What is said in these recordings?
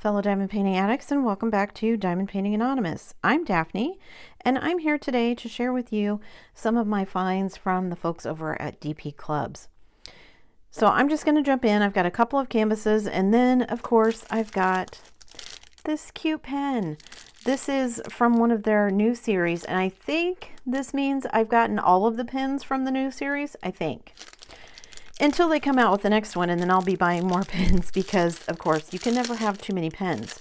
fellow diamond painting addicts, and welcome back to Diamond Painting Anonymous. I'm Daphne, and I'm here today to share with you some of my finds from the folks over at DPClubs. So I'm just going to jump in. I've got a couple of canvases, and then of course I've got this cute pen. This is from one of their new series, and I think this means I've gotten all of the pens from the new series, I think. Until they come out with the next one, and then I'll be buying more pens because, of course, you can never have too many pens.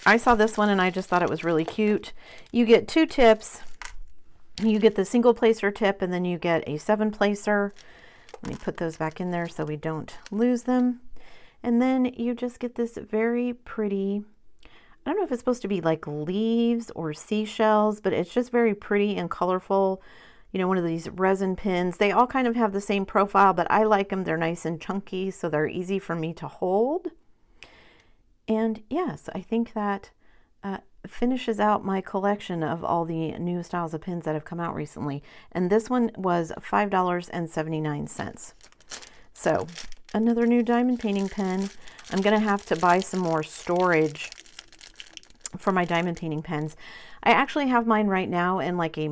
I saw this one and I just thought it was really cute. You get two tips. You get the single placer tip, and then you get a 7-placer. Let me put those back in there so we don't lose them. And then you just get this very pretty, I don't know if it's supposed to be like leaves or seashells, but it's just very pretty and colorful. You know, one of these resin pins. They all kind of have the same profile, but I like them. They're nice and chunky, so they're easy for me to hold. And yes, I think that finishes out my collection of all the new styles of pins that have come out recently. And this one was $5.79. So another new diamond painting pen. I'm going to have to buy some more storage for my diamond painting pens. I actually have mine right now in like a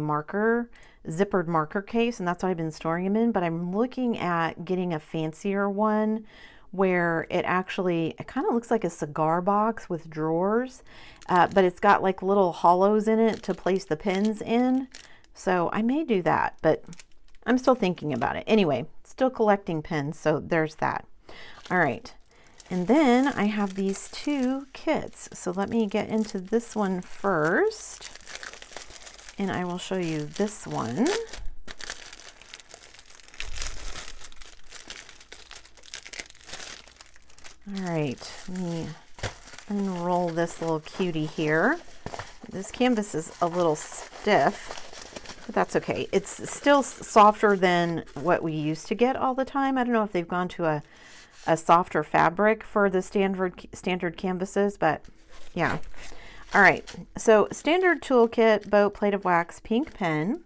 zippered marker case, and that's what I've been storing them in, but I'm looking at getting a fancier one where it kind of looks like a cigar box with drawers, but it's got like little hollows in it to place the pens in. So I may do that, but I'm still thinking about it. Anyway, still collecting pens, so there's that. All right, and then I have these two kits. So let me get into this one first. And I will show you this one. All right, let me unroll this little cutie here. This canvas is a little stiff, but that's okay. It's still softer than what we used to get all the time. I don't know if they've gone to a softer fabric for the standard canvases, but yeah. All right, so standard toolkit, boat, plate of wax, pink pen.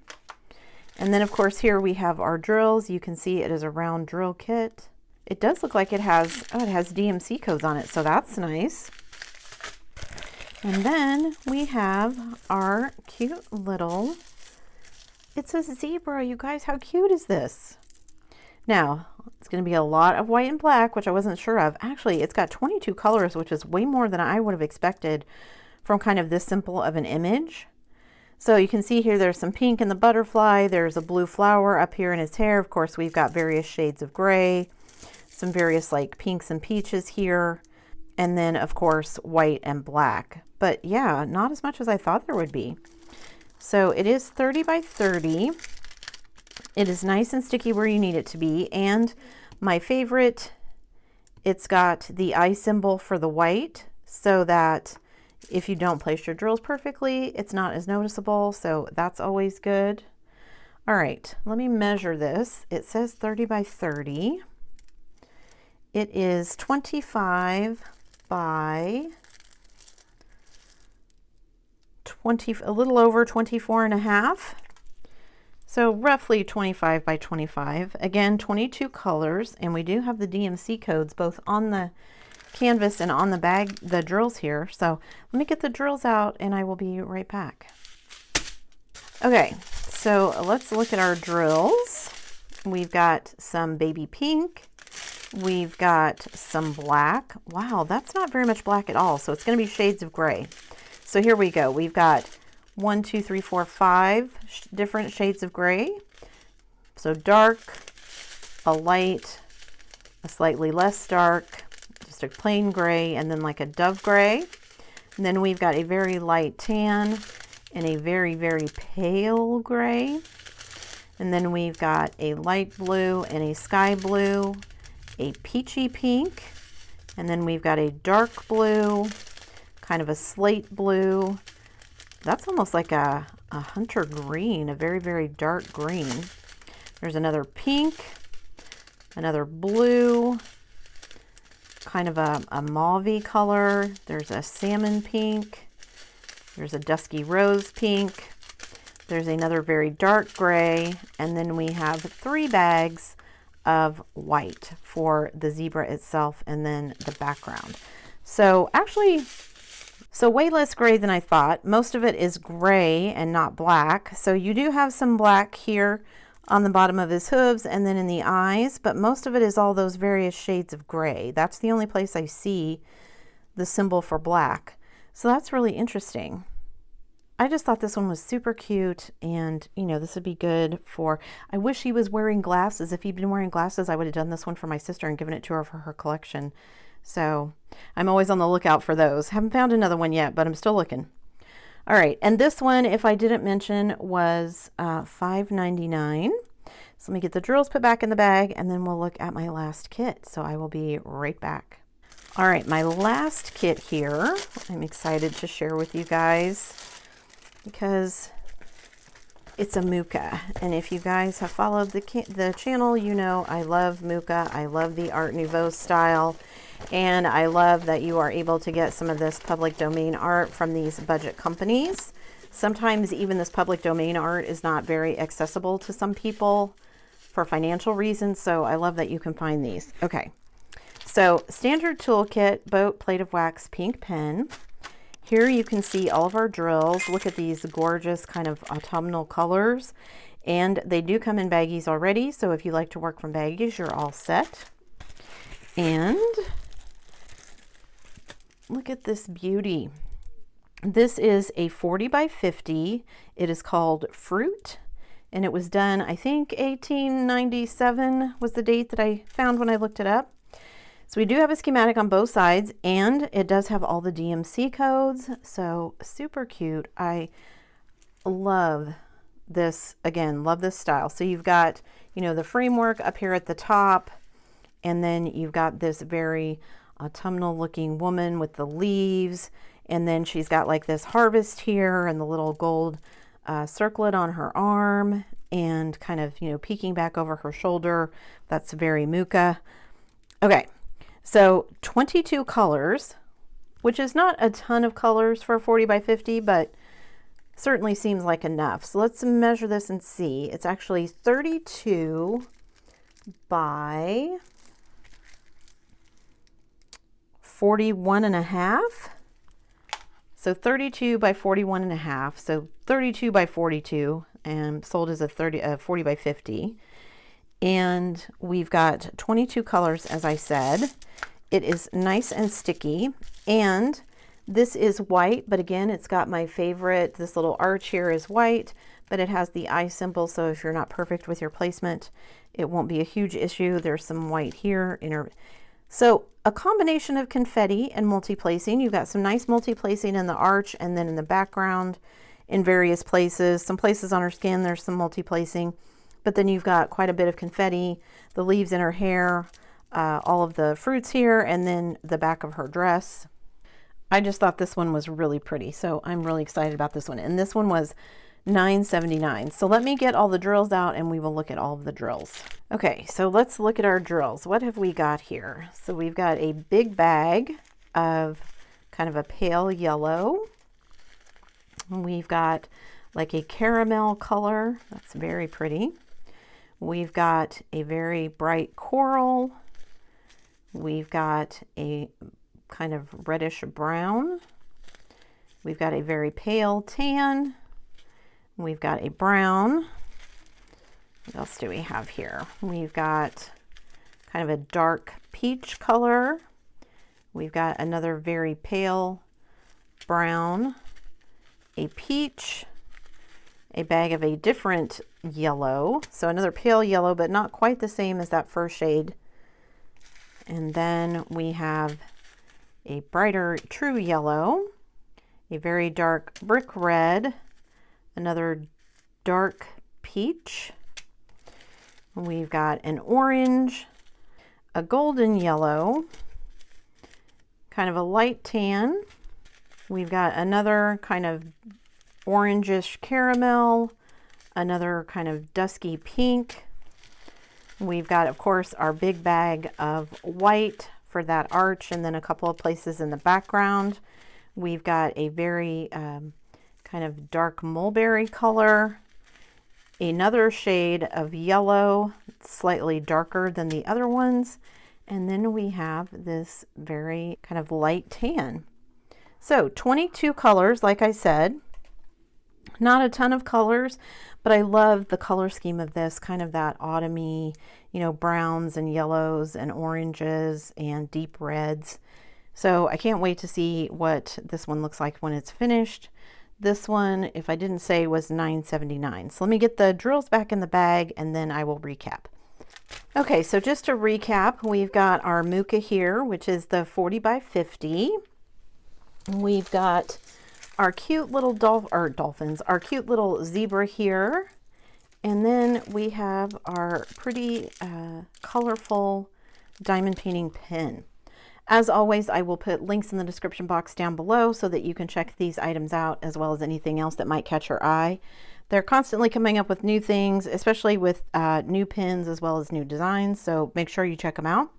And then of course here we have our drills. You can see it is a round drill kit. It does look like it has DMC codes on it, so that's nice. And then we have our cute little, it's a zebra, you guys, how cute is this? Now, it's going to be a lot of white and black, which I wasn't sure of. Actually, it's got 22 colors, which is way more than I would have expected from kind of this simple of an image. So you can see here there's some pink in the butterfly, there's a blue flower up here in his hair. Of course, we've got various shades of gray, some various like pinks and peaches here, and then of course white and black. But yeah, not as much as I thought there would be. So it is 30 by 30. It is nice and sticky where you need it to be, and my favorite, it's got the eye symbol for the white so that if you don't place your drills perfectly, it's not as noticeable, so that's always good. All right, let me measure this. It says 30 by 30. It is 25 by 20, a little over 24 and a half. So roughly 25 by 25. Again, 22 colors, and we do have the DMC codes both on the canvas and on the bag, the drills here. So let me get the drills out and I will be right back. Okay, so let's look at our drills. We've got some baby pink. We've got some black. Wow, that's not very much black at all. So it's going to be shades of gray. So here we go. We've got 1, 2, 3, 4, 5 different shades of gray. So dark, a light, a slightly less dark, just a plain gray, and then like a dove gray. And then we've got a very light tan and a very, very pale gray. And then we've got a light blue and a sky blue, a peachy pink, and then we've got a dark blue, kind of a slate blue. That's almost like a hunter green, a very, very dark green. There's another pink, another blue, kind of a mauve color. There's a salmon pink. There's a dusky rose pink. There's another very dark gray. And then we have 3 bags of white for the zebra itself and then the background. So actually, way less gray than I thought. Most of it is gray and not black. So you do have some black here on the bottom of his hooves and then in the eyes, but most of it is all those various shades of gray. That's the only place I see the symbol for black. So that's really interesting. I just thought this one was super cute, and you know, this would be good for, I wish he was wearing glasses. If he'd been wearing glasses, I would have done this one for my sister and given it to her for her collection. So I'm always on the lookout for those. Haven't found another one yet, but I'm still looking. All right, and this one, if I didn't mention, was $5.99. So let me get the drills put back in the bag, and then we'll look at my last kit. So I will be right back. All right, my last kit here, I'm excited to share with you guys because it's a Mucha. And if you guys have followed the channel, you know I love Mucha. I love the Art Nouveau style. And I love that you are able to get some of this public domain art from these budget companies. Sometimes even this public domain art is not very accessible to some people for financial reasons. So I love that you can find these. Okay. So standard toolkit, boat, plate of wax, pink pen. Here you can see all of our drills. Look at these gorgeous kind of autumnal colors. And they do come in baggies already. So if you like to work from baggies, you're all set. And look at this beauty. This is a 40 by 50. It is called Fruit, and it was done, I think 1897 was the date that I found when I looked it up. So we do have a schematic on both sides, and it does have all the DMC codes. So super cute. I love this, again, love this style. So you've got, you know, the framework up here at the top, and then you've got this very autumnal looking woman with the leaves, and then she's got like this harvest here and the little gold circlet on her arm and kind of, you know, peeking back over her shoulder. That's very Mucha. Okay, so 22 colors, which is not a ton of colors for a 40 by 50, but certainly seems like enough. So let's measure this and see. It's actually 32 by 41 and a half. So 32 by 41 and a half. So 32 by 42, and sold as a 40 by 50. And we've got 22 colors, as I said. It is nice and sticky. And this is white, but again, it's got my favorite. This little arch here is white, but it has the eye symbol. So if you're not perfect with your placement, it won't be a huge issue. There's some white here. So a combination of confetti and multi-placing. You've got some nice multi-placing in the arch and then in the background in various places. Some places on her skin, there's some multi-placing, but then you've got quite a bit of confetti, the leaves in her hair, all of the fruits here, and then the back of her dress. I just thought this one was really pretty, so I'm really excited about this one. And this one was $9.79. So let me get all the drills out and we will look at all of the drills. Okay, so let's look at our drills. What have we got here? So we've got a big bag of kind of a pale yellow. We've got like a caramel color. That's very pretty. We've got a very bright coral. We've got a kind of reddish brown. We've got a very pale tan. We've got a brown. What else do we have here? We've got kind of a dark peach color. We've got another very pale brown, a peach, a bag of a different yellow. So another pale yellow, but not quite the same as that first shade. And then we have a brighter true yellow, a very dark brick red, another dark peach. We've got an orange, a golden yellow, kind of a light tan. We've got another kind of orangish caramel, another kind of dusky pink. We've got, of course, our big bag of white for that arch, and then a couple of places in the background. We've got a very kind of dark mulberry color, another shade of yellow, slightly darker than the other ones, And then we have this very kind of light tan. So 22 colors, like I said, not a ton of colors, but I love the color scheme of this, kind of that autumny, you know, browns and yellows and oranges and deep reds. So I can't wait to see what this one looks like when it's finished. This one, if I didn't say, was $9.79. So let me get the drills back in the bag and then I will recap. Okay, so just to recap, we've got our Mucha here, which is the 40 by 50. We've got our cute little dolphins, our cute little zebra here. And then we have our pretty colorful diamond painting pin. As always, I will put links in the description box down below so that you can check these items out, as well as anything else that might catch your eye. They're constantly coming up with new things, especially with new pins as well as new designs, so make sure you check them out.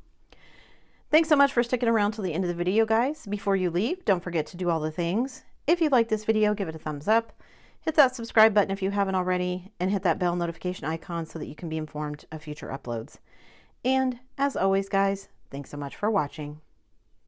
Thanks so much for sticking around till the end of the video, guys. Before you leave, don't forget to do all the things. If you like this video, give it a thumbs up. Hit that subscribe button if you haven't already, and hit that bell notification icon so that you can be informed of future uploads. And as always, guys, thanks so much for watching.